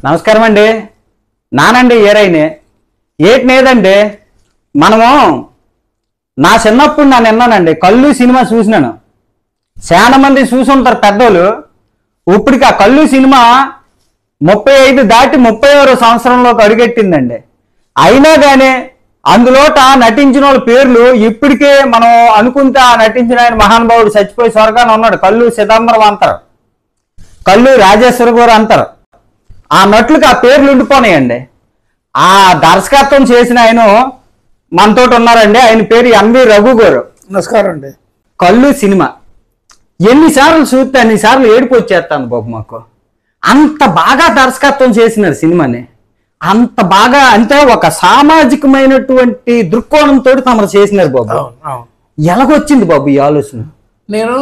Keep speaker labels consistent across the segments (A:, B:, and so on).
A: నమస్కారం అండి. నానండి ఏరైనే ఏటి లేదండి. మనము నా చిన్నప్పుడు నేను విన్నానండి, కళ్ళు సినిమా చూసినాను. చాలా మంది చూసి ఉంటారు పెద్దోళ్ళు. ఇప్పటికి ఆ కళ్ళు సినిమా 35 దాటి 36వ సంవత్సరంలోకి అడుగెట్టిందండి. అయినా కానీ అందులోట నటించిన వాళ్ళ పేర్లు ఇప్పటికే మనం అనుకుంటే ఆ నటించిన ఆయన మహానుభావుడు చచ్చిపోయి స్వర్గాన్ని ఉన్నాడు. కళ్ళు చిదంబరం అంటారు, కళ్ళు రాజేశ్వరి గారు అంటారు. ఆ నటులకు ఆ పేర్లు ఉండిపోనాయండి. ఆ దర్శకత్వం చేసిన ఆయన మనతోటి ఉన్నారండి. ఆయన పేరు ఎంవి రఘు గారు.
B: నమస్కారం అండి.
A: కళ్ళు సినిమా ఎన్నిసార్లు చూస్తే అన్నిసార్లు ఏడుపు వచ్చేస్తాను బాబు. మాకు అంత బాగా దర్శకత్వం చేసినారు సినిమాని. అంత బాగా అంటే ఒక సామాజికమైనటువంటి దృక్కోణంతో తమరు చేసినారు బాబు. ఎలాగొచ్చింది బాబు ఈ ఆలోచన?
B: నేను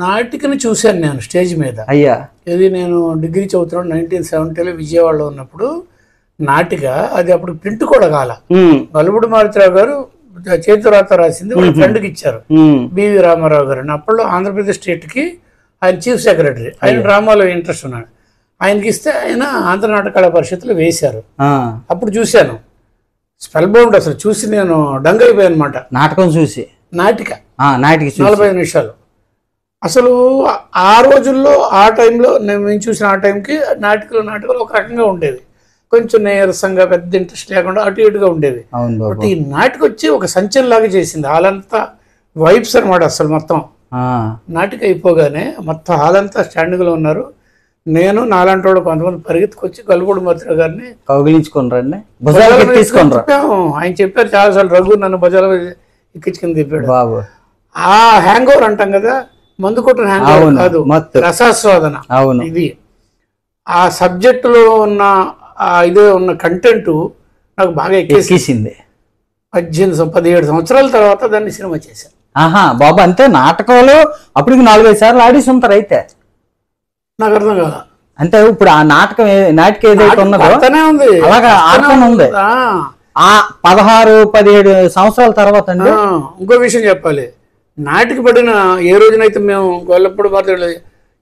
B: నాటికని చూశాను నేను స్టేజ్ మీద.
A: అయ్యా,
B: ఇది నేను డిగ్రీ చదువుతున్నాను 1970లో విజయవాడలో ఉన్నప్పుడు నాటిక. అది అప్పుడు ప్రింట్ కూడా కాల. గలుబుడి మారుతిరావు గారు చేతురాత రాసింది ఒక ఫ్రెండ్కి ఇచ్చారు, బివి రామారావు గారు. అప్పట్లో ఆంధ్రప్రదేశ్ స్టేట్కి ఆయన చీఫ్ సెక్రటరీ. ఆయన డ్రామాలో ఇంట్రెస్ట్ ఉన్నాడు. ఆయనకి ఇస్తే ఆయన ఆంధ్ర నాటకాల పరిషత్తులో వేశారు. అప్పుడు చూశాను. స్పెల్ బౌండ్ అసలు చూసి నేను డంగ్ అయిపోయాను అనమాట.
A: నాటకం చూసి
B: నాటిక
A: 45
B: నిమిషాలు. అసలు ఆ రోజుల్లో ఆ టైంలో నేను చూసిన ఆ టైంకి నాటకాలు ఒక రకంగా ఉండేది. కొంచెం నీరసంగా పెద్ద ఇంట్రెస్ట్ లేకుండా అటు ఇటుగా ఉండేది. బట్ ఈ నాటిక వచ్చి ఒక సంచలనలాగా చేసింది. హాలంతా వైబ్స్ అనమాట. అసలు మొత్తం నాటిక అయిపోగానే మొత్తం హాలంతా స్టాండింగ్లో ఉన్నారు. నేను నాలాంటి వాడు కొంతమంది పరిగెత్తుకొచ్చి గలుబుడి మారుతిరావు గారిని
A: కౌగిలించుకున్నారండి.
B: ఆయన చెప్పారు చాలాసార్లు, రఘు నన్ను బజార్లో ఎక్కించుకుని తిప్పాడు
A: బాబు.
B: ఆ హ్యాంగ్ ఓవర్ అంటాం కదా, మందు కొట్టిన హ్యాంగ్ ఓవర్ కాదు, రసాస్వాదన. ఇది ఆ సబ్జెక్టులో ఉన్న ఇదే ఉన్న కంటెంట్ నాకు బాగా ఎక్కేసింది. 17 సంవత్సరాల తర్వాత దాన్ని సినిమా చేశాను.
A: బాబు అంతే నాటకంలో అప్పటికి 4-5 సార్లు ఆడేసి ఉంటారు. అయితే
B: నాకు అర్థం కాదు.
A: అంటే ఇప్పుడు ఆ నాటకం ఏదైతే ఉన్నదో అలాగా ఆటనే ఉంది. ఆ 16-17 సంవత్సరాల తర్వాత అండి
B: ఇంకో విషయం చెప్పాలి. నాటిక పడిన ఏ రోజునైతే మేము గొల్లప్పుడు మాత్రం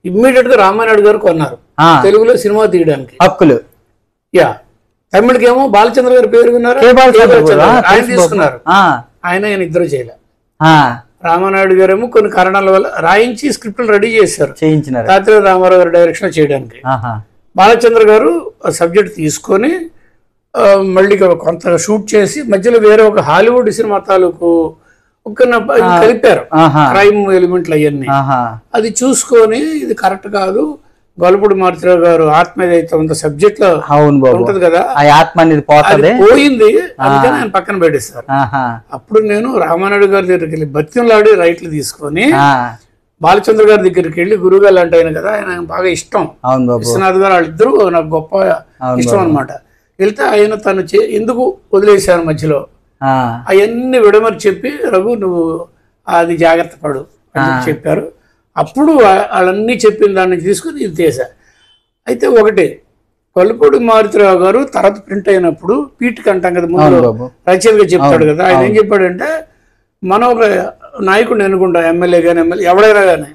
B: ఇమ్మీడియట్ గా రామానాయుడు గారు కొన్నారు తెలుగులో సినిమా తీయడానికి హక్కులు. తమిళకి ఏమో బాలచంద్ర గారి పేరు విన్నారు, ఆయన తీసుకున్నారు. ఆయన ఇద్దరు చేయలే. రామానాయుడు గారేమో కొన్ని కారణాల వల్ల రాయించి స్క్రిప్ట్లు రెడీ చేశారు, రాత్రి రామారావు గారు డైరెక్షన్ చేయడానికి. బాలచంద్ర గారు సబ్జెక్ట్ తీసుకొని మళ్ళీ కొంత షూట్ చేసి మధ్యలో వేరే ఒక హాలీవుడ్ సినిమా తాలూకు కలిపారు, క్రైమ్ ఎలిమెంట్లు అవన్నీ. అది చూసుకొని ఇది కరెక్ట్ కాదు, గలుబుడి మారుతిరావు గారు ఆత్మ ఏదైతే ఉందో సబ్జెక్ట్ లో ఉంటది కదా, పోయింది, అందుకని ఆయన పక్కన పెట్టేస్తారు. అప్పుడు నేను రామానాయుడు గారి దగ్గరికి వెళ్ళి బత్యంలాడి రైట్లు తీసుకొని బాలచంద్ర గారి దగ్గరికి వెళ్ళి, గురుగారు లాంటి ఆయన కదా, ఆయన బాగా ఇష్టం, విశ్వనాథ్ గారు వాళ్ళిద్దరూ నాకు గొప్ప ఇష్టం అనమాట. వెళ్తే ఆయన తను ఎందుకు వదిలేశాను మధ్యలో అవన్నీ విడమరి చెప్పి, రఘు నువ్వు అది జాగ్రత్త పడు అని చెప్పారు. అప్పుడు వాళ్ళన్నీ చెప్పిన దాన్ని తీసుకుని ఇది చేశా. అయితే ఒకటి గలుబుడి మారుతిరావు గారు తర్వాత ప్రింట్ అయినప్పుడు పీఠిక అంటాం కదా, ముందు రచయితగా చెప్తాడు కదా, ఆయన ఏం చెప్పాడంటే, మనం ఒక నాయకుడిని ఎన్నుకుంటాం, ఎమ్మెల్యే కానీ ఎవడైనా కానీ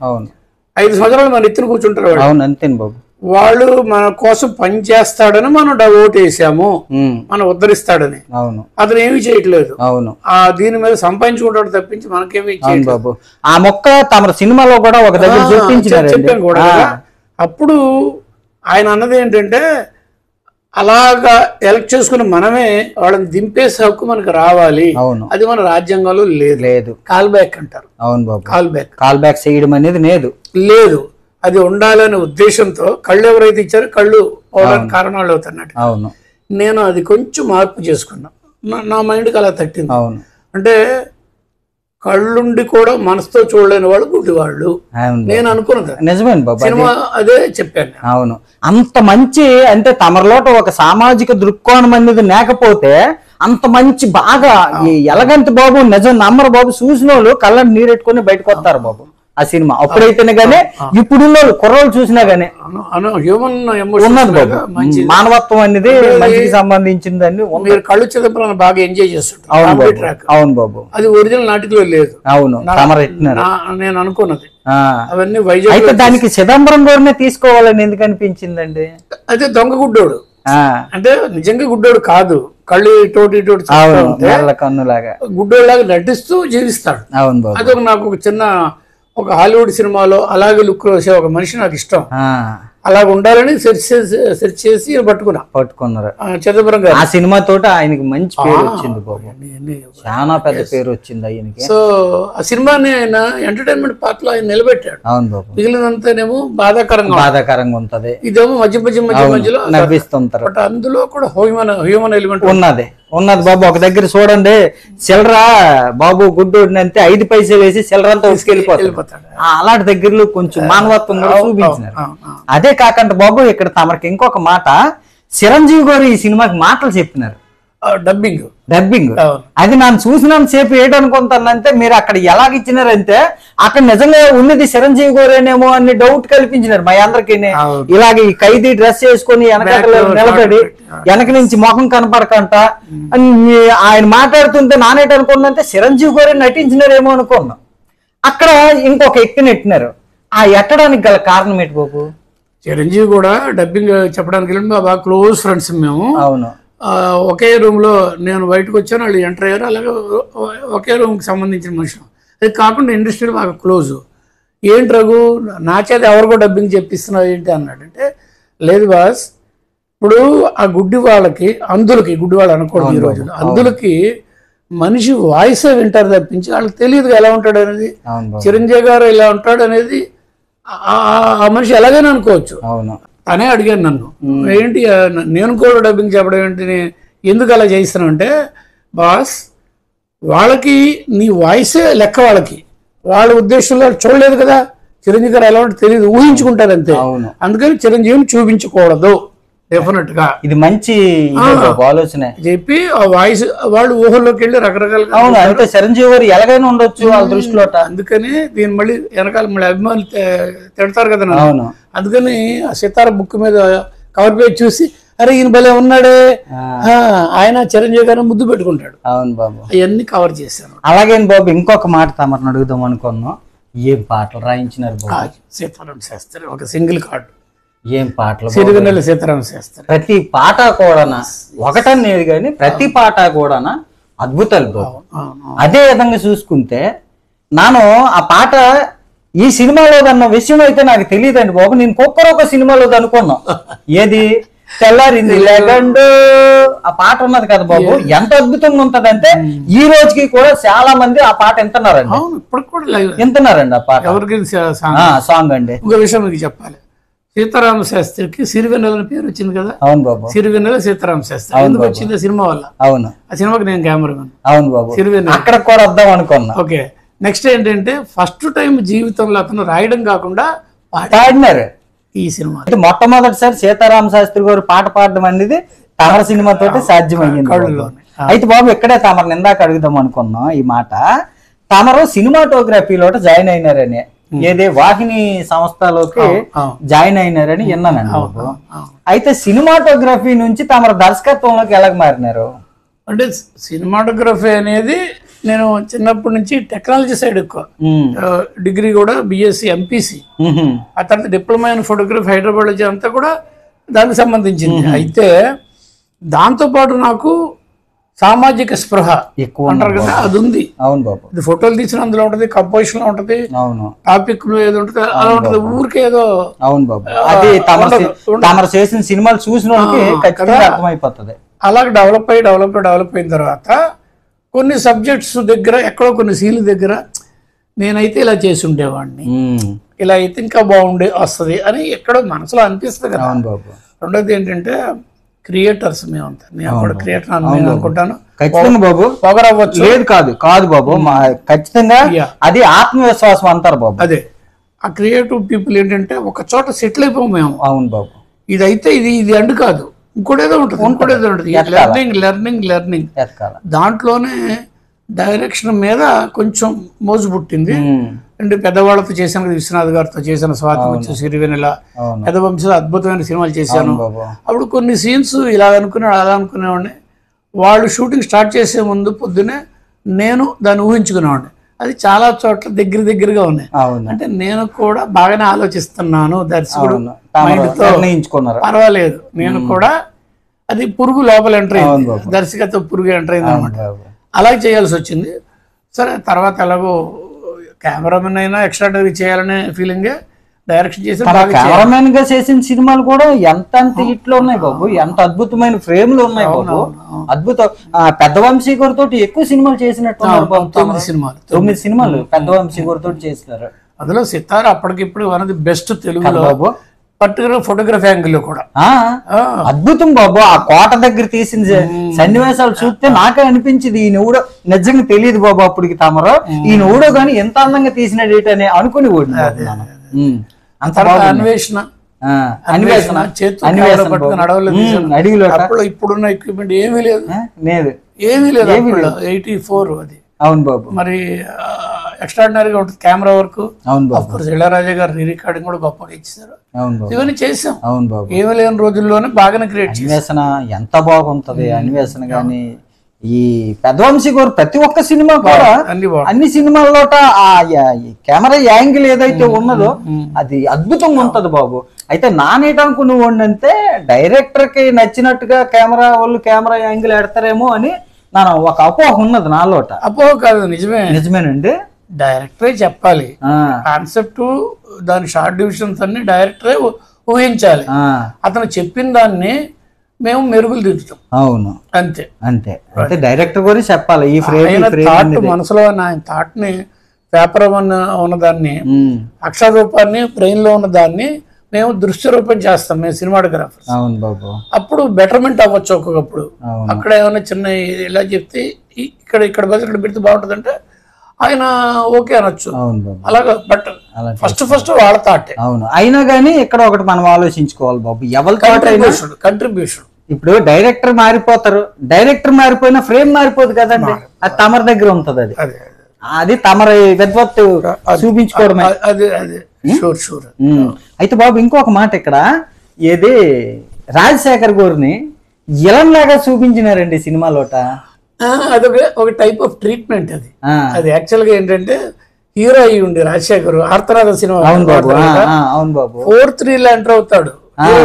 B: 5 సంవత్సరాలు మన ఎత్తున కూర్చుంటారు. వాళ్ళు మన కోసం పని చేస్తాడని మనం ఓటు వేసాము, మనం ఉద్ధరిస్తాడని. అతను ఏమి చేయట్లేదు. దీని మీద సంపాదించుకుంటాడు తప్పించి మనకేమి చేయట్లేదు.
A: ఆ మొక్క తమ సినిమాలో కూడా ఒక దగ్గర
B: చెప్పాను కూడా. అప్పుడు ఆయన అన్నది ఏంటంటే, అలాగా ఎలక్ట్ చేసుకుని మనమే వాళ్ళని దింపేసే హక్కు మనకు రావాలి, అది మన రాజ్యాంగంలో లేదు. కాల్ బ్యాక్ అంటారు.
A: కాల్ బ్యాక్ చేయడం అనేది లేదు.
B: అది ఉండాలనే ఉద్దేశంతో కళ్ళు ఎవరైతే ఇచ్చారో కళ్ళు పోవడానికి కారణాలు అవుతున్నట్టు. నేను అది కొంచెం మార్పు చేసుకున్నా, నా మైండ్కి అలా తట్టింది. అంటే కళ్ళుండి కూడా మనసుతో చూడలేని వాళ్ళు గుడ్డి వాళ్ళు నేను అనుకున్నది
A: నిజమే బాబా.
B: సినిమా అదే చెప్పాను.
A: అవును, అంత మంచి అంటే తమరిలోట ఒక సామాజిక దృక్కోణం అనేది లేకపోతే అంత మంచి బాగా ఎలగంత బాబు, నిజం నమ్మరు బాబు. చూసిన వాళ్ళు కళ్ళని నీరెట్టుకుని బయటకు వస్తారు బాబు ఆ సినిమా. అప్పుడైతేనే గానీ ఇప్పుడున్న కుర్రోళ్ళు చూసినా గానీ ఉన్నది బాబు. మానవత్వం అనేది మంచికి సంబంధించిందని
B: కళ్ళు చిదంబరం బాగా ఎంజాయ్ చేస్తుంటారు.
A: అవును బాబు.
B: అది ఒరిజినల్ నాటికలో లేదు.
A: అవును,
B: నేను అనుకున్నది. అవన్నీ వైజాగ్.
A: అయితే దానికి చిదంబరం గారినే తీసుకోవాలని ఎందుకు అనిపించిందండి?
B: అయితే దొంగ గుడ్డోడు అంటే నిజంగా గుడ్డోడు కాదు, కళ్ళు ఇటోటి
A: కన్నులాగా
B: గుడ్డోడులాగా నటిస్తూ జీవిస్తాడు. అది నాకు ఒక చిన్న ఒక హాలీవుడ్ సినిమాలో అలాగే లుక్ వేసే ఒక మనిషి నాకు ఇష్టం. అలాగ ఉండాలని సెర్చ్ చేసి పట్టుకున్నారు చిదంబరం గారు.
A: ఆ సినిమా తోటి ఆయనకి మంచి పేరు వచ్చింది బాబు, చాలా పెద్ద పేరు వచ్చింది ఆయనకి.
B: సో ఆ సినిమాని ఆయన ఎంటర్టైన్మెంట్ పార్ట్ లో ఆయన నిలబెట్టాడు.
A: అవును బాబు.
B: మిగిలినంతనేమో బాధాకరంగా ఉంటది, ఇదేమో మధ్యలో
A: నవ్విస్తుంటారు.
B: బట్ అందులో కూడా హ్యూమన్ ఎలిమెంట్
A: ఉన్నది బాబు. ఒక దగ్గర చూడండి, చిల్లర బాబు గుడ్డోడిని అంతే 5 పైసలు వేసి చిల్లరంతా వెళ్ళిపోతాడు. అలాంటి దగ్గరలో కొంచెం మానవత్వం కూడా చూపించినారు. అదే కాకుండా బాబు ఇక్కడ తమరికి ఇంకొక మాట, చిరంజీవి గారు ఈ సినిమాకి మాటలు చెప్పినారు, డబ్బింగ్. అది నన్ను చూసినంత సేపు ఏంటనుకుంటానంటే, మీరు అక్కడ ఎలాగిచ్చినారంటే అక్కడ నిజంగా ఉన్నది చిరంజీవి గారేనేమో అని డౌట్ కల్పించినారు మా అందరికి. ఇలాగ ఈ ఖైదీ డ్రెస్ వేసుకొని నిలబడి వెనక నుంచి ముఖం కనపడకంట ఆయన మాట్లాడుతుంటే నానేటనుకున్నంటే చిరంజీవి గారే నటించినారేమో అనుకున్నాం. అక్కడ ఇంకొక ఎక్కి నెట్టినారు. ఆ ఎట్టడానికి గల కారణం ఏంటి బాబు?
B: చిరంజీవి కూడా డబ్బింగ్ చెప్పడానికి బాగా క్లోజ్ ఫ్రెండ్స్ మేము.
A: అవును.
B: ఒకే రూమ్ లో నేను బయటకు వచ్చాను, వాళ్ళు ఎంటర్ అయ్యారు. అలాగే ఒకే రూమ్ కి సంబంధించిన మనుషులు. అది కాకుండా ఇండస్ట్రీలో బాగా క్లోజ్. ఏంటి రఘు నా చేత ఎవరికో డబ్బింగ్ చెప్పిస్తున్నావు ఏంటి అన్నాడు. అంటే లేదు బాస్, ఇప్పుడు ఆ గుడ్డి వాళ్ళకి గుడ్డి వాళ్ళు అనకూడదు ఈ రోజుల్లో, అందులకి మనిషి వాయిసే వింటారు తప్పించి వాళ్ళకి తెలియదు ఎలా ఉంటాడు అనేది. చిరంజీవి గారు ఇలా ఉంటాడు అనేది ఆ మనిషి ఎలాగైనా అనుకోవచ్చు. తనే అడిగాను నన్ను, ఏంటి నేను కూడా డబ్బింగ్ చెప్పడం ఏంటి, ఎందుకు అలా చేయిస్తున్నావు అంటే, బాస్ వాళ్ళకి నీ వాయిసే లెక్క, వాళ్ళ ఉద్దేశంలో చూడలేదు కదా చిరంజీవి గారు ఎలా ఉంటే తెలియదు, ఊహించుకుంటారు అంతే. అందుకని చిరంజీవిని చూపించకూడదు డెఫినెట్ గా.
A: ఇది మంచి ఆలోచన
B: చెప్పి ఆ వాయిస్ వాళ్ళు ఊహల్లోకి వెళ్ళి రకరకాలుగా.
A: అవును, అంటే చిరంజీవి గారు ఎలాగైనా ఉండొచ్చు వాళ్ళ దృష్టిలో.
B: అందుకని దీన్ని మళ్ళీ వెనకాల మళ్ళీ అభిమానులు తిడతారు కదా. అవును, అందుకని ఆ సితార బుక్ మీద కవర్ పేజ్ చూసి అరే ఈయన భలే ఉన్నాడే, ఆయన చిరంజీవి గారిని ముద్దు పెట్టుకుంటాడు.
A: అవును బాబు,
B: అవన్నీ కవర్ చేశాను.
A: అలాగే బాబు ఇంకొక మాట తమరిని అడుగుదాం అనుకున్నాం, ఏం పాటలు రాయించినారు బాబు?
B: సీతారాం శాస్త్రి ఒక సింగిల్ కార్డు.
A: ఏం పాటలు?
B: సిరివెన్నెల సీతారాం శాస్త్రి.
A: ప్రతి పాట కూడా ఒకటనేది కానీ ప్రతి పాట కూడా అద్భుతాలు బాబు. అదే విధంగా చూసుకుంటే నాను ఆ పాట ఈ సినిమాలో అన్న విషయం అయితే నాకు తెలియదండి బాబు. నేను ఒక్క సినిమాలో అనుకున్నాం, ఏది తెల్లారింది లేకండు ఆ పాట ఉన్నది కదా బాబు, ఎంత అద్భుతంగా ఉంటదంటే ఈ రోజుకి కూడా చాలా మంది ఆ పాట వింటున్నారండి. వింటున్నారండి ఆ పాట. సాంగ్ అండి.
B: ఇంకో విషయం మీకు చెప్పాలి, సీతారామ శాస్త్రికి సిరివెన్నెల అని పేరు వచ్చింది కదా.
A: అవును బాబు,
B: సిరివెన్నెల సీతారామ శాస్త్రి. ఎందుకు వచ్చింది? సినిమా వల్ల.
A: అవును,
B: ఆ సినిమాకి నేను కెమెరామెన్.
A: అవును బాబు, సిరివెన్నెల అక్కడ కూడా వద్దాం అనుకున్నా.
B: ఓకే, నెక్స్ట్ ఏంటంటే ఫస్ట్ టైం జీవితంలో అతను రాయడం కాకుండా
A: పాడినారు
B: ఈ సినిమా.
A: మొట్టమొదటిసారి సీతారామ శాస్త్రి గారు పాట పాడడం అనేది తమర సినిమా తోటి సాధ్యమయ్యింది. అయితే బాబు ఇక్కడే తమరు ఇందాక అడుగుదాం అనుకున్నాం ఈ మాట. తమరు సినిమాటోగ్రఫీలో జాయిన్ అయినారని, ఏదే వాహిని సంస్థలోకి జాయిన్ అయినారని విన్నానండి బాబు. అయితే సినిమాటోగ్రఫీ నుంచి తమరు దర్శకత్వంలోకి ఎలా మారినారు?
B: అంటే సినిమాటోగ్రఫీ అనేది నేను చిన్నప్పటి నుంచి టెక్నాలజీ సైడ్ ఎక్కువ, డిగ్రీ కూడా బిఎస్సి ఎంపీసీ, ఆ తర్వాత డిప్లొమా ఇన్ ఫోటోగ్రఫీ హైదరాబాద్ అంతా కూడా దానికి సంబంధించింది. అయితే దాంతోపాటు నాకు సామాజిక స్పృహ ఎక్కువ అంటారు కదా, అది ఉంది.
A: అవును బాబు,
B: ఇది ఫోటోలు తీసిన అందులో ఉంటది, కంపోజిషన్ లో ఉంటది,
A: అవును,
B: టాపిక్ లో ఏదో ఉంటది, అలా ఉంటది, ఊరికే ఏదో.
A: అవును బాబు, అది తమరు చేసిన సినిమాలు చూసిన అర్థమైపోతుంది.
B: అలాగే డెవలప్ అయిన తర్వాత కొన్ని సబ్జెక్ట్స్ దగ్గర ఎక్కడో కొన్ని సీన్ల దగ్గర నేనైతే ఇలా చేసి ఉండేవాడిని, ఇలా అయితే ఇంకా వస్తుంది అని ఎక్కడో మనసులో అనిపిస్తుంది కదా. రెండోది ఏంటంటే క్రియేటర్స్ మేమంతా, నేను కూడా క్రియేటర్ అనుకుంటాను.
A: ఖచ్చితంగా బాబు,
B: పొగరవ్వచ్చు
A: లేదు కాదు బాబు, ఖచ్చితంగా అది ఆత్మవిశ్వాసం అంటారు బాబు.
B: అదే ఆ క్రియేటివ్ పీపుల్ ఏంటంటే ఒక చోట సెటిల్ అయిపోయాం మేము.
A: అవును బాబు,
B: ఇదైతే ఇది అండ్ కాదు, ఇంకోటేదో ఉంటుంది. లెర్నింగ్ దాంట్లోనే డైరెక్షన్ మీద కొంచెం మోజు పుట్టింది. అంటే పెద్దవాళ్ళతో చేశాను, విశ్వనాథ్ గారితో చేశాను, స్వాతి ముత్యం, సిరివెన్నెల, పెద్ద వంశంలో అద్భుతమైన సినిమాలు చేశాను. అప్పుడు కొన్ని సీన్స్ ఇలా అనుకున్నాడు, అలా అనుకునేవాడిని. వాళ్ళు షూటింగ్ స్టార్ట్ చేసే ముందు పొద్దునే నేను దాన్ని ఊహించుకునేవాడిని. అది చాలా చోట్ల దగ్గరగా ఉన్నాయి. అంటే నేను కూడా బాగానే ఆలోచిస్తున్నాను, దర్శకుడు
A: నిర్ణయించుకున్నారు,
B: పర్వాలేదు, నేను కూడా అది పురుగు లోపల ఎంటర్ అయింది, దర్శకత్వం పురుగు ఎంటర్ అయింది అనమాట. అలాగే చేయాల్సి వచ్చింది. సరే తర్వాత ఎలాగో కెమెరామెన్ అయినా ఎక్స్ట్రాడనరీ చేయాలనే ఫీలింగే డైరెక్షన్ చేసి
A: కెమెరామెన్ గా చేసిన సినిమాలు కూడా ఎంత హిట్లు ఉన్నాయి బాబు, ఎంత అద్భుతమైన ఫ్రేమ్లు ఉన్నాయి బాబు, అద్భుతం. పెద్ద వంశీ గారితో ఎక్కువ సినిమాలు చేసినట్టు 9 సినిమాలు పెద్ద వంశీ గారితో చేసినారు.
B: అందులో సితార అప్పటికిప్పుడు వన్ ఆఫ్ ది బెస్ట్ తెలుగులో బాబు, పర్టికులర్ ఫోటోగ్రఫీ యాంగిల్ లో కూడా
A: అద్భుతం బాబు. ఆ కోట దగ్గర తీసిన సన్నివేశాలు చూస్తే నాకే అనిపించింది ఈయన కూడా నిజంగా తెలియదు బాబు అప్పటికి తమరు ఈయన కూడా కానీ ఎంత అందంగా తీసినాడు ఏంటని అనుకుని
B: అన్వేషణ చేతులు పట్టుకుని అడవుల్లో అప్పుడు ఇప్పుడున్న ఎక్విప్మెంట్ ఏమీ లేదు, ఏమీ లేదు. 84 అది.
A: అవును బాబు.
B: మరి ఎక్స్ట్రాడినరీగా ఉంటుంది కెమెరా వర్క్. ఇళయరాజా గారు రికార్డింగ్ కూడా గొప్పగా ఇచ్చారు. ఇవన్నీ చేసాం.
A: అవును బాబు.
B: ఏమీ లేని రోజుల్లోనే బాగానే క్రియేట్ చేసాం.
A: అన్వేషణ ఎంత బాగుంటది, అన్వేషణ గాని ఈ పెద్దవంశీ గారు ప్రతి ఒక్క సినిమా కూడా అన్ని సినిమాల్లో ఆ కెమెరా యాంగిల్ ఏదైతే ఉన్నదో అది అద్భుతంగా ఉంటది బాబు. అయితే నానేటనుకు నువ్వు అంటే డైరెక్టర్ కి నచ్చినట్టుగా కెమెరా వాళ్ళు కెమెరా యాంగిల్ ఎడతారేమో అని నా ఒక అపోహ ఉన్నది నాలోట.
B: అపోహ కాదు,
A: నిజమేనండి.
B: డైరెక్టరే చెప్పాలి కాన్సెప్ట్, దాని షార్ట్ డివిజన్స్ అన్ని డైరెక్టరే ఊహించాలి. అతను చెప్పిన దాన్ని మేము మెరుగులు దిద్దుతాం.
A: అవును,
B: అంతే
A: అంతే. అంటే డైరెక్టర్ కూడా చెప్పాలి ఈ ఫ్రేమ్
B: మనసులో ఆయన థాట్ ని, పేపర్ ఉన్నదాన్ని, అక్షర రూపాన్ని, బ్రెయిన్ లో ఉన్న దాన్ని మేము దృశ్య రూపం చేస్తాం మేము సినిమాటోగ్రాఫర్స్.
A: అవును బాబు.
B: అప్పుడు బెటర్మెంట్ అవ్వచ్చు ఒక్కొక్కప్పుడు. అక్కడ ఏమైనా చిన్న ఇలా చెప్తే ఇక్కడ బస్ ఇక్కడ పెడితే బాగుంటుంది అంటే ఆయన ఓకే అనొచ్చు. అలాగా బట్ ఫస్ట్ వాళ్ళ థాట్.
A: అవును, అయినా కానీ ఇక్కడ ఒకటి మనం ఆలోచించుకోవాలి బాబు, ఎవరి థాట్ అయినా
B: కంట్రిబ్యూషన్.
A: ఇప్పుడు డైరెక్టర్ మారిపోతారు, డైరెక్టర్ మారిపోయినా ఫ్రేమ్ మారిపోదు కదండి, అది తమరి దగ్గర ఉంటది. అది తమరి విద్వత్తు చూపించుకోవడమే. అయితే బాబు ఇంకొక మాట ఇక్కడ, ఏది రాజశేఖర్ గారిని ఇలం లాగా చూపించినారండి సినిమాలోట.
B: ఒక టైప్ ఆఫ్ ట్రీట్మెంట్ అది. అది యాక్చువల్ గా ఏంటంటే హీరో అయ్యి ఉండి రాజశేఖర్ ఆర్తనాథ సినిమా 4-3 ఎంటర్ అవుతాడు.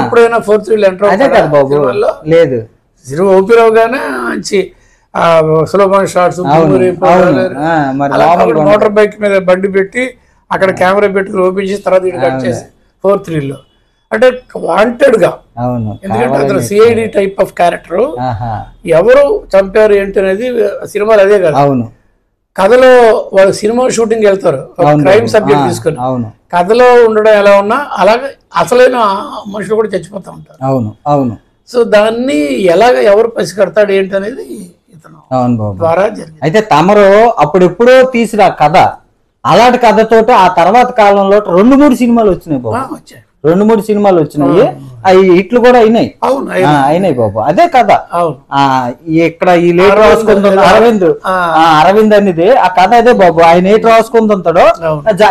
B: ఎప్పుడైనా 4-3 ఎంటర్ అవుతాడు
A: లేదు.
B: ఓపీరావు గానే మంచి సులభమైన షార్ట్స్, మోటార్ బైక్ మీద బండి పెట్టి అక్కడ కెమెరా పెట్టుకుని ఓపెన్ చేసి తర్వాత కట్ చేసి 4-3లో అంటే వాంటెడ్ గా. ఎందుకంటే అతను సిఐడి టైప్ ఆఫ్ క్యారెక్టర్. ఎవరు చంపారు ఏంటి అనేది సినిమాలు అదే కదా. కథలో వాళ్ళు సినిమా షూటింగ్ వెళ్తారు క్రైమ్ సబ్జెక్ట్ తీసుకుని, కథలో ఉండడం ఎలా ఉన్నా అలాగే అసలైన మనుషులు కూడా చచ్చిపోతా ఉంటారు.
A: అవును.
B: సో దాన్ని ఎలాగ ఎవరు పసిగడతాడు ఏంటి అనేది ఇతను ద్వారా జరిగింది.
A: అయితే తమరు అప్పుడెప్పుడో తీసిన కథ, అలాంటి కథతోటి ఆ తర్వాత కాలంలో 2-3 సినిమాలు వచ్చినాయి బాబు. 2-3 సినిమాలు వచ్చినాయి, అవి ఇట్లు కూడా అయినాయి బాబు. అదే కథ. ఇక్కడ ఈ లేట్ రాసుకుంటున్న అరవింద్ అనేది ఆ కథ అదే బాబు. ఆయన ఏటి రాసుకుంటుంటాడో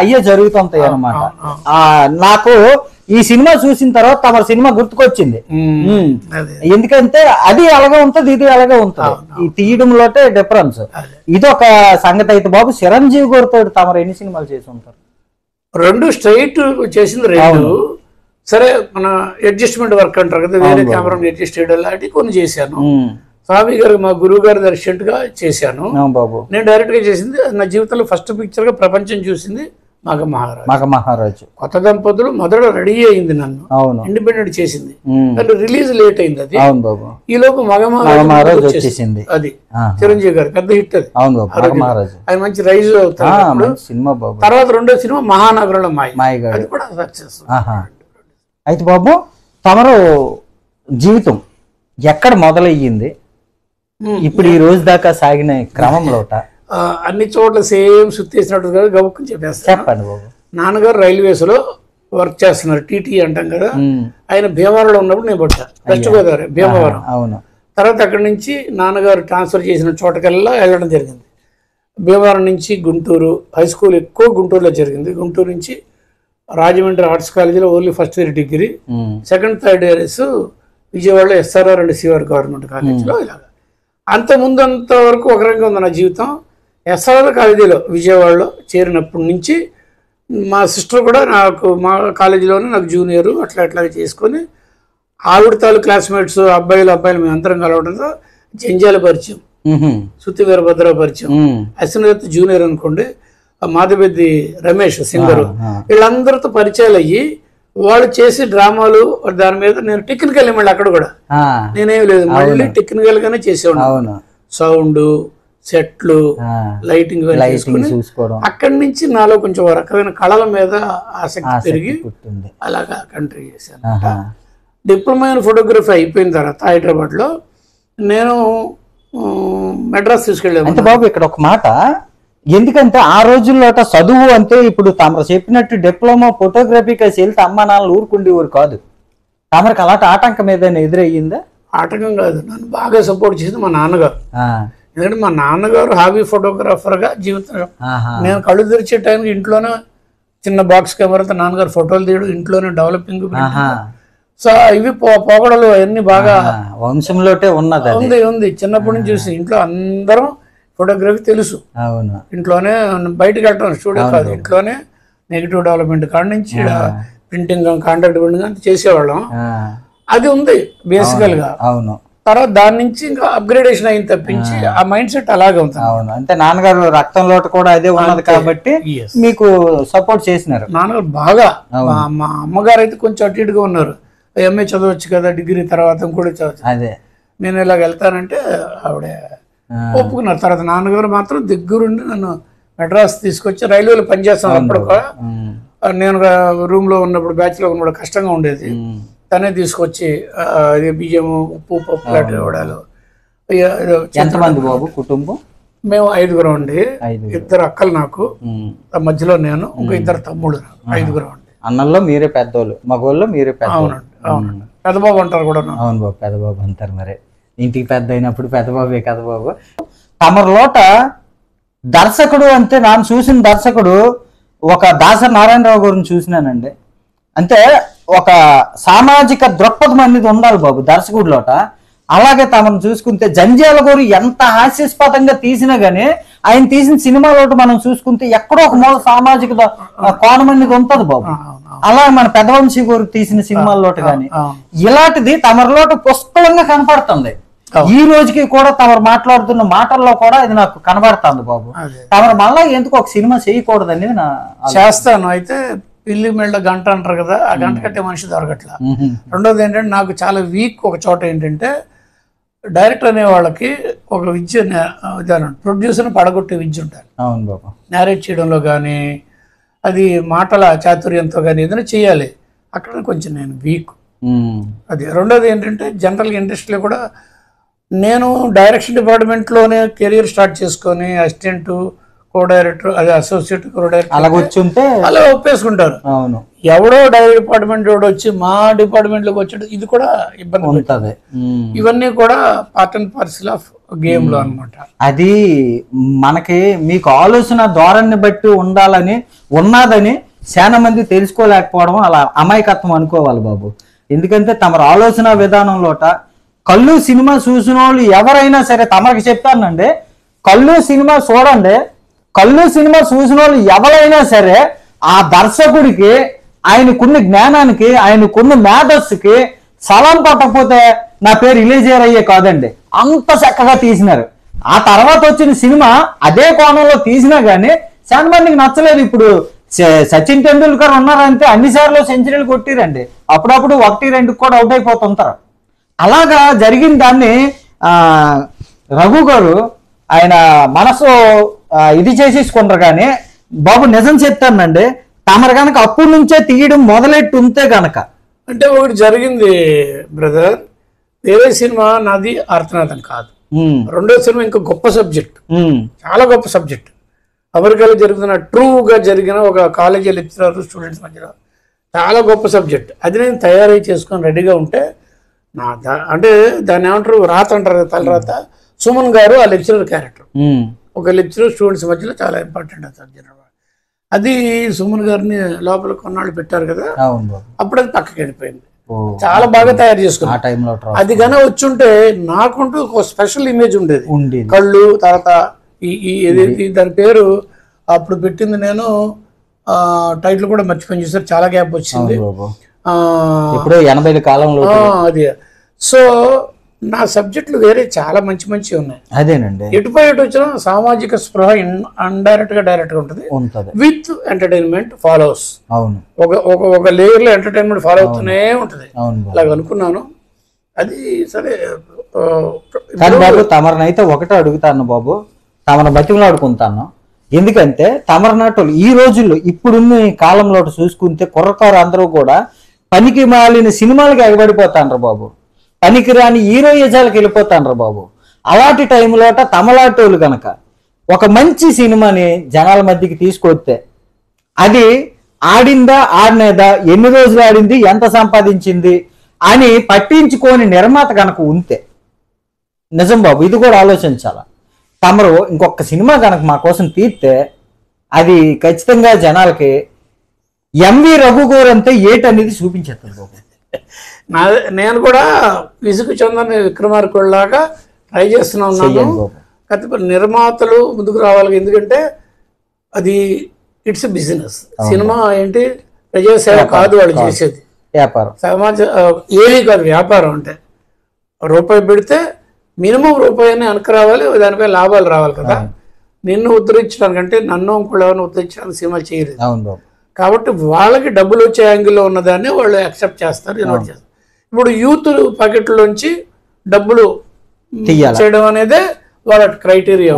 A: అయ్యే జరుగుతుంటాయి అనమాట. నాకు ఈ సినిమా చూసిన తర్వాత తమ సినిమా గుర్తుకొచ్చింది. ఎందుకంటే అది అలాగే ఉంటది, ఇది అలాగే ఉంటది. ఈ తీయడంలో డిఫరెన్స్. ఇది ఒక సంగతి. అయితే బాబు చిరంజీవి గారితో తమరు ఎన్ని సినిమాలు చేసి ఉంటారు?
B: 2 స్ట్రైట్ చేసింది, 2 సరే మన అడ్జస్ట్మెంట్ వర్క్ అంటారు కదా, వేరే కెమెరా అడ్జస్ట్ చేయడం లాంటి కొన్ని చేశాను. స్వామి గారు మా గురువు గారు అసిస్టెంట్ గా చేశాను. నేను డైరెక్ట్ గా చేసింది నా జీవితంలో ఫస్ట్ పిక్చర్ గా ప్రపంచం చూసింది
A: మగమహారాజు.
B: కొత్త దంపతులు మొదట రెడీ అయింది, నన్ను ఇండిపెండెంట్ చేసింది, రిలీజ్ లేట్ అయింది. అది ఈ లోపు మగమహారాజు వచ్చేసింది. అది చిరంజీవి గారు పెద్ద హిట్. అది ఆయన మంచి రైజ్ అవుతారు. తర్వాత రెండో సినిమా మహానగరంలో మాయ, అది కూడా సక్సెస్.
A: అయితే బాబు తమరు జీవితం ఎక్కడ మొదలయ్యింది, ఇప్పుడు ఈ రోజు దాకా సాగిన క్రమంలో?
B: అన్ని చోట్ల సేమ్ సుత్తేసినట్టు కదా గబుక్కుని చెప్పేస్తారు.
A: చెప్పండి బాబు.
B: నాన్నగారు రైల్వేస్ లో వర్క్ చేస్తున్నారు, టీటీ అంటాం కదా. ఆయన భీమవరంలో ఉన్నప్పుడు నేను పట్టా, వెస్ట్ గోదావరి భీమవరం. తర్వాత అక్కడి నుంచి నాన్నగారు ట్రాన్స్ఫర్ చేసిన చోటకల్లా వెళ్ళడం జరిగింది. భీమవరం నుంచి గుంటూరు, హై స్కూల్ ఎక్కువ గుంటూరులో జరిగింది. గుంటూరు నుంచి రాజమండ్రి ఆర్ట్స్ కాలేజీలో only first year degree, second third years విజయవాడలో ఎస్ఆర్ఆర్ అండ్ సిఆర్ గవర్నమెంట్ కాలేజ్లో. ఇలాగ అంత ముందంత వరకు ఒక రకంగా ఉంది నా జీవితం. ఎస్ఆర్ కాలేజీలో విజయవాడలో చేరినప్పటి నుంచి మా సిస్టర్ కూడా నాకు మా కాలేజీలోనే నాకు జూనియర్ అట్లా అట్లా చేసుకొని ఆవిడ తాలూ క్లాస్మేట్స్ అబ్బాయిలు మేము అందరం కలవడంతో జంజాల పరిచయం, సుత్తి వీరభద్రరావు పరిచయం, అశ్వినదత్ జూనియర్ అనుకోండి, మాధవెద్ది రమేష్ సింగరు, వీళ్ళందరితో పరిచయాలు అయ్యి వాళ్ళు చేసి డ్రామాలు దాని మీద నేను టెక్నికల్ మళ్ళీ అక్కడ కూడా నేనేం లేదు, మళ్ళీ టెక్నికల్ గానే చేసేవాడు. సౌండ్ సెట్లు లైటింగ్ చూసుకోవడం, అక్కడి నుంచి నాలో కొంచెం రకమైన కళల మీద ఆసక్తి పెరిగి అలాగా కంటిన్యూ చేశాను. డిప్లొమా ఇన్ ఫోటోగ్రఫీ అయిపోయిన తర్వాత హైదరాబాద్ లో నేను మెడ్రాస్ తీసుకెళ్ళాను.
A: బాబు ఇక్కడ ఒక మాట, ఎందుకంటే ఆ రోజుల్లో చదువు అంటే ఇప్పుడు తమరు చెప్పినట్టు డిప్లొమా ఫోటోగ్రఫీ కలిసి వెళ్తే అమ్మ నాన్న ఊరుకుండేవారు కాదు. తమరికి అలాంటి ఆటంకం ఏదైనా ఎదురయ్యిందా?
B: ఆటంకం కాదు, నన్ను బాగా సపోర్ట్ చేసింది మా నాన్నగారు. ఎందుకంటే మా నాన్నగారు హాబీ ఫోటోగ్రాఫర్ గా జీవితం, నేను కళ్ళు తెరిచే టైంకి ఇంట్లోనే చిన్న బాక్స్ కెమెరాతో నాన్నగారు ఫోటోలు తీయడం, ఇంట్లోనే డెవలపింగ్. సో ఇవి పోకడలు అవన్నీ బాగా
A: వంశంలోటే ఉన్నది
B: ఉంది. చిన్నప్పటి నుంచి చూసి ఇంట్లో అందరం ఫోటోగ్రఫీ తెలుసు. ఇంట్లోనే బయటకు వెళ్ళటం స్టూడియో కాదు, ఇంట్లోనే నెగిటివ్ డెవలప్మెంట్ కాడ నుంచి ప్రింటింగ్ కాంటాక్ట్ ప్రింటింగ్ అంతా చేసేవాళ్ళం. అది ఉంది బేసికల్ గా. తర్వాత దాని నుంచి ఇంకా అప్గ్రేడేషన్ అయింది తప్పించి ఆ మైండ్ సెట్ అలాగే ఉంది.
A: అంటే నాన్నగారు రక్తంలో కూడా అదే ఉన్నది కాబట్టి మీకు సపోర్ట్ చేసినారు.
B: నాన్నగారు బాగా, మా అమ్మగారు అయితే కొంచెం అటు ఇటుగా ఉన్నారు, ఎంఏ చదవచ్చు కదా, డిగ్రీ తర్వాత ఇంకోటి చదవచ్చు, అదే నేను ఇలాగ వెళ్తానంటే ఆవిడ ఒప్పుకున్నారు. తర్వాత నాన్నగారు మాత్రం దగ్గరుండి నన్ను మెడ్రాస్ తీసుకొచ్చి రైల్వేలో పనిచేస్తాను. అప్పుడు కూడా నేను రూమ్ లో ఉన్నప్పుడు బ్యాచ్ లో ఉన్నప్పుడు కష్టంగా ఉండేది, తనే తీసుకొచ్చి బియ్యము ఉప్పు పప్పు లాంటి ఇవ్వడాలు.
A: ఎంతమంది బాబు కుటుంబం?
B: మేము 5గురం అండి, 2 అక్కలు నాకు, మధ్యలో నేను, ఇంకా 2 తమ్ముళ్ళు, 5గురం అండి.
A: అన్నల్లో మీరే పెద్దోళ్ళు, మగోళ్ళు మీరే పెద్ద.
B: అవునండి, అవునండి. పెద్దబాబు అంటారు కూడా.
A: అవును బాబు, పెద్దబాబు అంటారు. మరి ఇంటికి పెద్ద అయినప్పుడు పెద్దబాబే కదా బాబు. తమరిలోట దర్శకుడు అంటే ನಾನು చూసిన దర్శకుడు ఒక దాసరి నారాయణరావు గారిని చూసినానండి. అంటే ఒక సామాజిక దృక్పథం అనేది ఉండాలి బాబు దర్శకుడిలోట. అలాగే తమను చూసుకుంటే జంజాల గారు ఎంత హాస్యాస్పదంగా తీసినా గానీ ఆయన తీసిన సినిమాలోట మనం చూసుకుంటే ఎక్కడో ఒక మూల సామాజిక కోణం అనేది ఉంటది బాబు. అలా మన పెదవంశీ గారు తీసిన సినిమాల్లోట గాని ఇలాంటిది తమరిలోట పుష్కలంగా కనపడుతుంది. ఈ రోజుకి కూడా తమరు మాట్లాడుతున్న మాటల్లో కూడా ఇది నాకు కనబడుతుంది బాబు. తమరు మళ్ళా ఎందుకు ఒక సినిమా చేయకూడదు అనేది నా
B: చేస్తాను. అయితే పిల్లి మెళ్ళ గంట అంటారు కదా, ఆ గంట కట్టే మనిషి దొరకట్లా. రెండోది ఏంటంటే నాకు చాలా వీక్ ఒక చోట ఏంటంటే డైరెక్టర్ అనే వాళ్ళకి ఒక విద్య విధానం, ప్రొడ్యూసర్ని పడగొట్టే విద్య ఉంటుంది.
A: అవును బాబు.
B: నేరేట్ చేయడంలో కానీ అది మాటల చాతుర్యంతో కానీ ఏదైనా చేయాలి, అక్కడ కొంచెం నేను వీక్. అది రెండోది ఏంటంటే జనరల్గా ఇండస్ట్రీలో కూడా నేను డైరెక్షన్ డిపార్ట్మెంట్లోనే కెరీర్ స్టార్ట్ చేసుకొని అసిస్టెంట్, కో డైరెక్టర్, అదే అసోసియేట్ కో డైరెక్టర్
A: అలా వచ్చుంటే అలా
B: ఒప్పేసుకుంటారు.
A: అవును.
B: ఎవడో డిపార్ట్మెంట్ వచ్చి మా డిపార్ట్మెంట్ లోకి వచ్చాడు, ఇది కూడా ఇబ్బంది ఉంటుంది. ఇవన్నీ కూడా part and parcel of game లో అన్నమాట.
A: అది మనకి మీకు ఆలోచన ధోరణిని బట్టి ఉన్నదని చాలా మంది తెలుసుకోలేకపోవడం అలా అమాయకత్వం అనుకోవాలి బాబు. ఎందుకంటే తమరు ఆలోచన విధానంలోట కళ్ళు సినిమా చూసిన వాళ్ళు ఎవరైనా సరే తమరికి చెప్తానండి, కళ్ళు సినిమా చూడండి, కళ్ళు సినిమా చూసిన వాళ్ళు ఎవరైనా సరే ఆ దర్శకుడికి ఆయనకున్న జ్ఞానానికి ఆయనకున్న మేధస్సుకి సలాం పట్టకపోతే నా పేరు రిలీజియర్ అయ్యే కాదండి. అంత చక్కగా తీసినారు. ఆ తర్వాత వచ్చిన సినిమా అదే కోణంలో తీసినా గానీ చాలా మందికి నచ్చలేదు. ఇప్పుడు సచిన్ టెండూల్కర్ ఉన్నారంటే అన్నిసార్లు సెంచరీలు కొట్టిరండి, అప్పుడప్పుడు 1-2 కూడా అవుట్ అయిపోతుంటారు. అలాగా జరిగిన దాన్ని రఘు గారు ఆయన మనసు ఇది చేసేసుకుంటారు. కానీ బాబు నిజం చెప్తానండి, తమరు కనుక అప్పటి నుంచే తీయడం మొదలెట్టి ఉంటే గనక
B: అంటే ఒకటి జరిగింది బ్రదర్. వేరే సినిమా నాది ఆర్తనాదం కాదు, రెండో సినిమా ఇంకా గొప్ప సబ్జెక్ట్, చాలా గొప్ప సబ్జెక్ట్. అమెరికాలో జరుగుతున్న ట్రూగా జరిగిన ఒక కాలేజీ లెక్చరర్ స్టూడెంట్స్ మధ్యలో చాలా గొప్ప సబ్జెక్ట్. అది నేను తయారీ చేసుకొని రెడీగా ఉంటే అంటే దాన్ని ఏమంటారు, రాత అంటారు కదా, తలరాత. సుమన్ గారు ఆ లెక్చరర్ క్యారెక్టర్, ఒక లెక్చరర్ స్టూడెంట్స్ మధ్యలో చాలా ఇంపార్టెంట్ సబ్జెక్ట్. అది సుమన్ గారిని లోపల కొన్నాళ్ళు పెట్టారు కదా, అప్పుడు అది పక్కకి వెళ్ళిపోయింది. చాలా బాగా తయారు చేసుకున్నాను. అది కానీ వచ్చుంటే నాకుంటూ ఒక స్పెషల్ ఇమేజ్ ఉండేది. కళ్ళు తర్వాత దాని పేరు అప్పుడు పెట్టింది నేను, టైటిల్ కూడా మర్చిపోయి చూసారు, చాలా గ్యాప్ వచ్చింది.
A: ఇప్పుడు 80ల కాలంలో
B: అది. సో నా సబ్జెక్టులు వేరే చాలా మంచి మంచి ఉన్నాయి.
A: అదేనండి,
B: ఎటుపోయి ఎటు వచ్చినా సామాజిక స్పృహ అన్డైరెక్ట్ గా డైరెక్ట్ గా ఉంటుంది, విత్ ఎంటర్టైన్మెంట్ ఫాలోస్.
A: అవును,
B: ఒక లేయర్ లో ఎంటర్టైన్మెంట్ ఫాలో అవుతూనే ఉంటుంది. అలాగ అనుకున్నాను. అది సరే
A: బాబు, తమరినైతే ఒకటే అడుగుతాను బాబు, తమను బతిమలాడుకుంటాను. ఎందుకంటే తమరనాటోళ్ళు ఈ రోజుల్లో ఇప్పుడున్న కాలంలో చూసుకుంటే కుర్రకారు అందరూ కూడా పనికి మాలిన సినిమాలకి ఎగబడిపోతాండ్రు బాబు, పనికి రాని హీరోయిజాలకు వెళ్ళిపోతాండ్రు బాబు. అలాంటి టైంలో తమలాటోళ్ళు కనుక ఒక మంచి సినిమాని జనాల మధ్యకి తీసుకొస్తే అది ఆడిందా ఆడినేదా, ఎన్ని రోజులు ఆడింది, ఎంత సంపాదించింది అని పట్టించుకొని నిర్మాత కనుక ఉంటే, నిజం బాబు ఇది కూడా ఆలోచించాల. తమరు ఇంకొక సినిమా కనుక మా కోసం తీస్తే అది ఖచ్చితంగా జనాలకి ఎంవి రఘుగోర్ అంతే ఏటనేది చూపించేస్తారు బాబు.
B: నేను కూడా విసుగు చందని విక్రమార్కుడిలాగా ట్రై చేస్తున్నా ఉన్నాను. కాకపోతే నిర్మాతలు ముందుకు రావాలి, ఎందుకంటే అది ఇట్స్ బిజినెస్. సినిమా ఏంటి, ప్రజాసేవ కాదు వాళ్ళు చేసేది,
A: వ్యాపారం.
B: సమాజ ఏది కాదు, వ్యాపారం. అంటే రూపాయి పెడితే మినిమం రూపాయిని వెనక రావాలి, దానిపై లాభాలు రావాలి కదా. నిన్ను ఉద్ధరించడానికంటే నన్ను ఇంకోళ్ళు ఎవరిని ఉద్ధరించడానికి సినిమా చేయలేదు. కాబట్టి వాళ్ళకి డబ్బులు వచ్చే యాంగిల్లో ఉన్నదాన్ని వాళ్ళు యాక్సెప్ట్ చేస్తారు, ఇన్వైట్ చేస్తారు. ఇప్పుడు యూత్ పాకెట్లోంచి డబ్బులు చేయడం అనేదే వాళ్ళ క్రైటీరియా.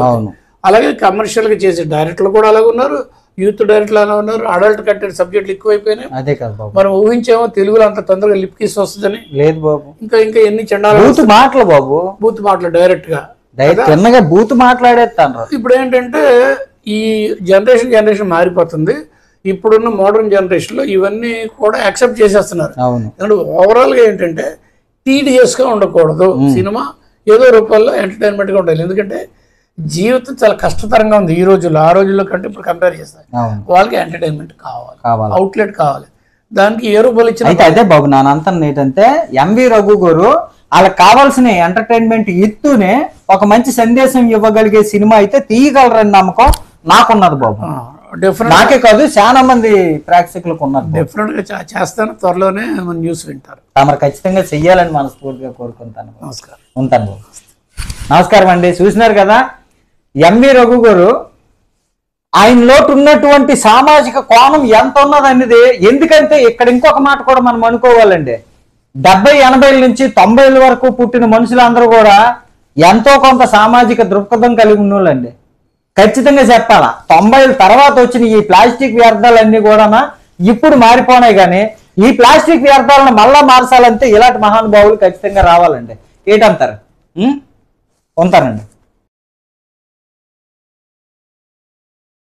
B: అలాగే కమర్షియల్గా చేసే డైరెక్టర్లు కూడా అలాగే ఉన్నారు, యూత్ డైరెక్టర్లు అలా ఉన్నారు. అడల్ట్ కంటెంట్ సబ్జెక్టులు ఎక్కువైపోయినాయి.
A: అదే కదా బాబు,
B: మనం ఊహించేమో తెలుగులో అంత తొందరగా లిప్ కిస్ వస్తుందని.
A: లేదు బాబు,
B: ఇంకా ఎన్ని చండాలు
A: మాటలు బాబు,
B: బూత్ మాటలు డైరెక్ట్ గా
A: బూత్ మాట్లాడేస్తాను.
B: ఇప్పుడు ఏంటంటే ఈ జనరేషన్ మారిపోతుంది. ఇప్పుడున్న మోడర్న్ జనరేషన్ లో ఇవన్నీ కూడా యాక్సెప్ట్ చేసేస్తున్నారు. ఎందుకంటే ఓవరాల్ గా ఏంటంటే టీడీఎస్ గా ఉండకూడదు సినిమా, ఏదో రూపాల్లో ఎంటర్టైన్మెంట్ గా ఉండాలి. ఎందుకంటే జీవితం చాలా కష్టతరంగా ఉంది ఈ రోజుల్లో, ఆ రోజుల్లో కంటే ఇప్పుడు కంపేర్ చేస్తారు. వాళ్ళకి ఎంటర్టైన్మెంట్ కావాలి, అవుట్లెట్ కావాలి, దానికి ఏ రూపాయలు ఇచ్చిన.
A: అదే బాబు నానంతా ఏంటంటే ఎంవి రఘు గారు వాళ్ళకి కావాల్సిన ఎంటర్టైన్మెంట్ ఇస్తూనే ఒక మంచి సందేశం ఇవ్వగలిగే సినిమా అయితే తీయగలరని నమ్మకం నాకున్నది బాబు. నాకే కాదు చాలా మంది ప్రేక్షకులకు ఉన్నారు.
B: డెఫినెట్ గా చేస్తాను, త్వరలోనే న్యూస్ వింటారు.
A: తమరు ఖచ్చితంగా చెయ్యాలని మనస్ఫూర్తిగా కోరుకుంటాను.
B: నమస్కారం.
A: ఉంటాను బాబు. నమస్కారం అండి. చూసినారు కదా ఎంవి రఘు గారు, ఆయనలోటు ఉన్నటువంటి సామాజిక కోణం ఎంత ఉన్నదనేది. ఎందుకంటే ఇక్కడ ఇంకొక మాట కూడా మనం అనుకోవాలండి, 70, 80 నుంచి 90 వరకు పుట్టిన మనుషులందరూ కూడా ఎంతో కొంత సామాజిక దృక్పథం కలిగి ఉన్నోళ్ళండి. ఖచ్చితంగా చెప్పాలా, 90 తర్వాత వచ్చిన ఈ ప్లాస్టిక్ వ్యర్థాలన్నీ కూడా ఇప్పుడు మారిపోయినాయి. కానీ ఈ ప్లాస్టిక్ వ్యర్థాలను మళ్ళా మార్చాలంటే ఇలాంటి మహానుభావులు ఖచ్చితంగా రావాలండి. ఏంటంటారు? ఉంటానండి.